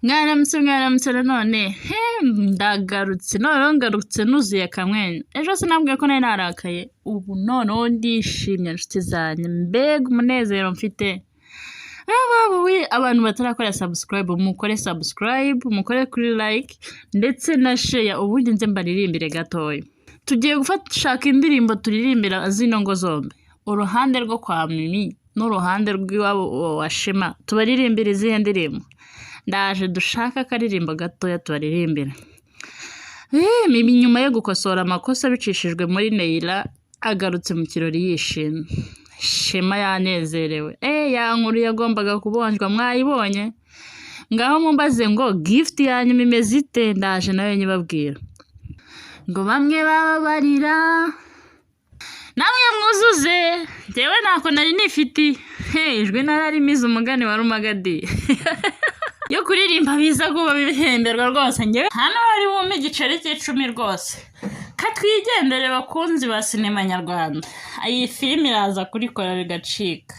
Mwaramutse none ndagarutse ngarutse nuzuye akamwenyu ejo sinambwiye ko nari narakaye ubu noneho ndishimye nshuti zanjye mbega umunezero mfite abantu batarakora subscribe mukore kuri like ndetse na share ubundi nze mbaririmbire gatoya tugiye gushaka indirimbo turirimbira zino ngo zombi uruhande rwo kwa Mimi n'uruhande rw'iwabo wa Shema tubaririmbira izihe ndirimbo ndaje dushaka akaririmbo gatoya tubaririmbira Mimi nyuma yo gukosora amakosa bicishijwe muri Neira agarutse mu kirori yishimye Shema yanezerewe ya nkuru yagombaga kubonjwa mwayibonye ngaho mumbaze ngo gift yanyu imeze ite ndaje nayo nyibabwira ngo bamwe bababarira namwe mwuzuze jewe nako nari nifiti ijwe nararimiza umugani wa Rumagadi yo kuririmba biza kuba bihemberwa rwose ngewe hano ari bume igiceri cy'icumi rwose katwigendere bakunzi ba sinema nyarwanda iyi filime iraza kurikora bigacika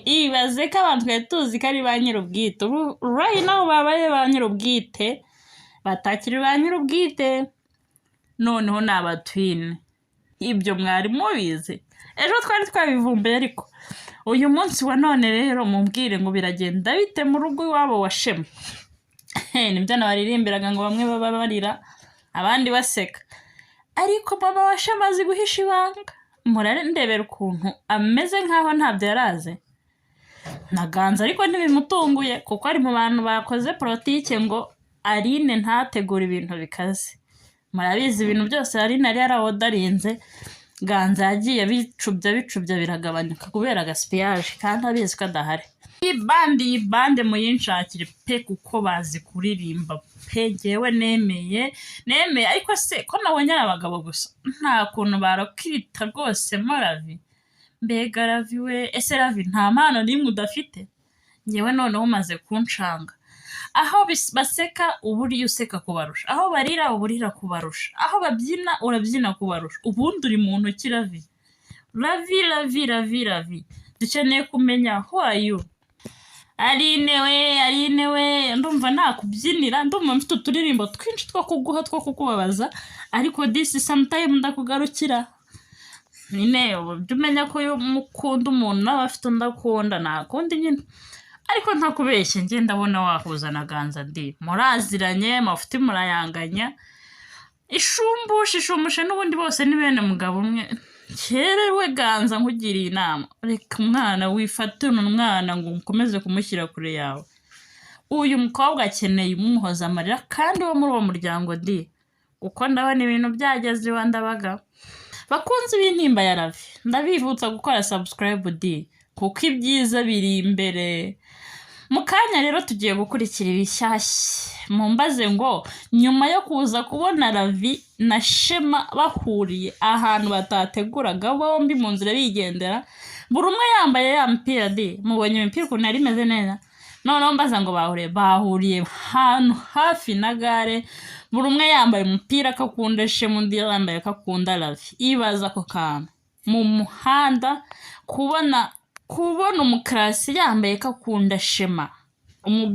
ibaze ko abantu tuzi ko ari ba nyir'ubwite right now babaye ba nyir'ubwite batakiri ba nyir'ubwite noneho n'abatwine ibyo mwari mubizi ejo twari twabivumbuye ariko uyu munsi wa none rero mumbwire ngo biragenda bite mu rugo iwabo wa Shema nibyo nabaririmbiraga ngo bamwe bababarira abandi baseka ariko mama wa Shema azi guhisha ibanga murarendebera ukuntu ameze nkaho ntabyo yaraze naganza ariko ntibimutunguye kuko ari mu bantu bakoze politike ngo Aline ntategura ibintu bikaze murabizi ibintu byose Aline yari yarawodarinze ganza yagiye bicubya biragabanyuka kubera gaspillage kandi abizi ko adahari iyi bande muyinshakire pe kuko bazi kuririmba pe jewe nemeye ariko se ko nabonye abagabo gusa nta kuntu barakirita rwose Ravi mbega Ravi we ese Ravi nta mpano nimwe udafite nyewe noneho umaze kunshanga aho baseka uburi useka kubarusha aho barira uburira kubarusha aho babyina urabyina kubarusha ubundi uri muntu ki Ravi dukeneye kumenya who are you Aline we ndumva nakubyinira ndumva mfite uturirimbo twinshi two kuguha two kukubabaza ariko this sometime ndakugarukira nine umenya ko yo mukunda umuntu n'abafite ndakunda nakundi nyine ariko ntakubeshye nge ndabona wahuza na Ganza ndi muraziranye mafuti murayanganya ishumbushe n'ubundi bose ni bene mugabo umwe kerewe Ganza nkugiriye inama reka umwana wifate umwana ngo ukomeze kumushyira kure yawe uyu mukobwa akeneye umuhoza amarira kandi wo muri uwo muryango ndi uko ndabona ibintu byageze wandabaga bakunze ibintimba ya Ravi ndabivutsa gukora subscribe di kuko ibyiza biri imbere mukanya rero tugiye gukurikira ibishyashya mumbaze ngo nyuma yo kuza kubona Ravi na Shema bahuriye ahantu batateguraga bombi mu nzira bigendera buri umwe yambaye ya mpira di mubonye imipira ukuntu yari imeze neza noneho mbaza ngo bahuriye ahantu hafi na gare buri umwe yambaye umupira kakunda Shema undi yambaye kakunda Ravi ibaza ko kantu mu muhanda kubona umukarasi yambaye kakunda Shema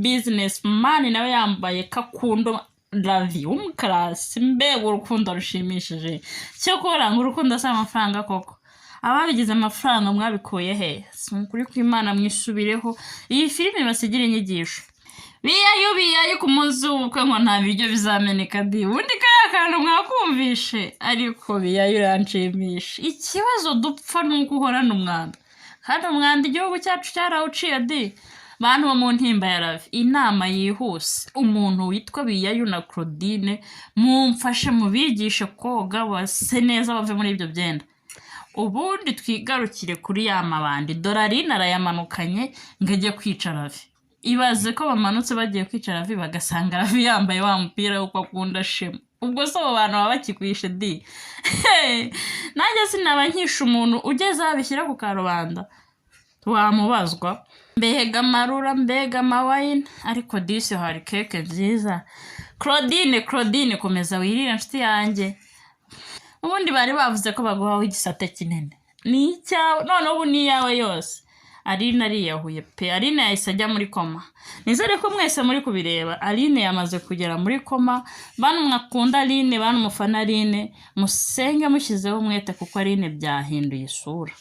businessman nawe yambaye kakunda Ravi umukarasi mbega urukundo rushimishije cyo kuranga urukundo asa amafaranga koko ababigize amafaranga mwabikuye he kuri kw'Imana mwisubireho iyi filime basigira inyigisho biyayo ku muzubukwe ngo nta biryo bizameneka di ubundi kaya kantu mwakumvishe ariko biyayo iranshimisha ikibazo dupfa nuko uhorana umwanda kandi umwanda igihugu cyacu cyarawuciye di bantu bo mu ntimba ya Ravi inama yihuse umuntu witwa Biyayo na Claudine mumfashe mubigishe koga base neza bave muri ibyo byenda ubundi twigarukire kuri ya mabandi Aline arayamanukanye ngajye kwica Ravi ibaze ko bamanutse bagiye kwica Ravi bagasanga Ravi yambaye wa mupira uko akunda Shema ubwo so abantu baba bakikwishe di nanjye sinaba nkisha umuntu ugeze abishyira ku karubanda wamubazwa mbega marura mbega mawine ariko disi hari keke nziza Claudine komeza wirira nshuti yanjye ubundi bari bavuze ko baguhaho igisate kinene ni icyawe none ubu ni yawe yose Aline ariyahuye pe. Aline yahise ajya muri koma. Nizere ko mwese muri kubireba. Aline yamaze kugera muri koma. Bantu mwakunda Aline, bantu mufana Aline, musenge mushyizeho umwete kuko Aline byahinduye isura.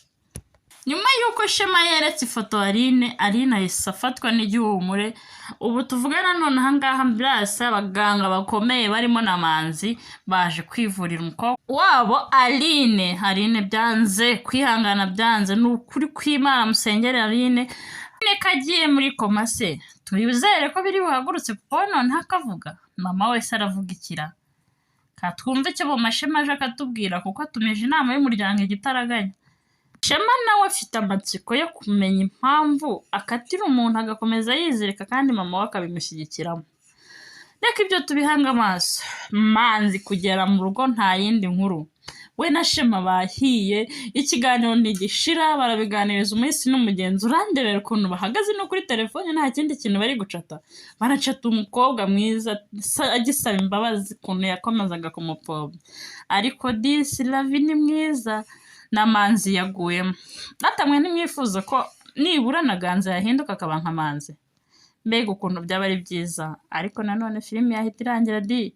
Nyuma yuko Shema yeretse ifoto Aline ahise afatwa n'igihumure. Ubu tuvugana none ahangaha mbirasa abaganga bakomeye barimo na Manzi baje kwivurira umukobwa wabo Aline byanze kwihangana, byanze n'ukuri kw'Imana musengere Aline kagiye muri koma se. Tubizere ko biri buhagurutse kuko none hakavuga mama wese aravuga ikira. Katwumve icyo bo Mashema aje akatubwira kuko atumeje inama y'umuryango igitaraganya. Shema nawe afite amatsiko yo kumenya impamvu akatira umuntu agakomeza yizirika kandi mama we akabimushyigikiramo. Reka ibyo tubihanga amaso. Manzi kugera mu rugo nta yindi nkuru. We na Shema bahiye, ikiganiro ntigishira, barabiganiriza umunsi n'umugenzi. Urandebera ukuntu bahagaze no kuri telefone nta kindi kintu bari gucata. Baracata umukobwa mwiza agisaba imbabazi ukuntu yakomezaga kumupfobya. Ariko disi Lavi ni mwiza. Na Manzi yaguyemo. Natamwe ntimwifuza ko nibura na Ganza yahinduka akaba nka Manzi. Mbega ukuntu byaba ari byiza. Ariko nanone filime yahita irangira di.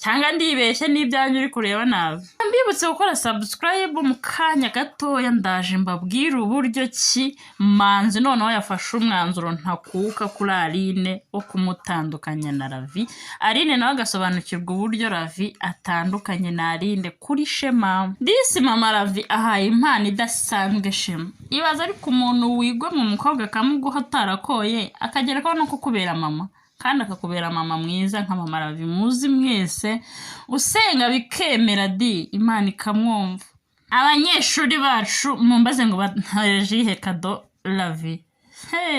Cyangwa ndibeshye n'ibyanyu uri kureba nabi. Mbibutse gukora subscribe mu kanya gatoya ndaje mbabwira uburyo ki Manzi noneho yafashe umwanzuro ntakuka kuri Aline wo kumutandukanya na Lavi. Aline nawe agasobanukirwa uburyo Lavi atandukanye na Aline kuri Shema. Disi mama Lavi ahaye impano idasanzwe Shema. Ibaza ariko umuntu wigwa mu mukobwa kamuguha atarakoye akagerekaho no kukubera mama. Kandi akakubera mama mwiza nka mama Lavi muzi mwese usenga bikemera di Imana ikamwumva. Abanyeshuri bacu mumbaze ngo bahaje kado Lavi.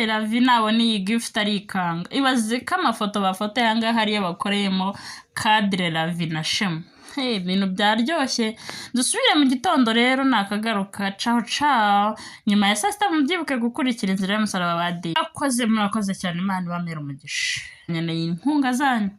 Lavi nabona iyi gift arikanga. Ibaze ko amafoto bafotoye ahangaha hariyo bakoreyemo cadre Lavi na Shema. Ibintu byaryoshye. Dusubire mu gitondo rero nakagaruka. Ciao. Nyuma ya saa sita mubyibuke gukurikira inzira y'umusaraba wa Di. Murakoze cyane Imana ibamere umugisha. Nkeneye inkunga zanyu.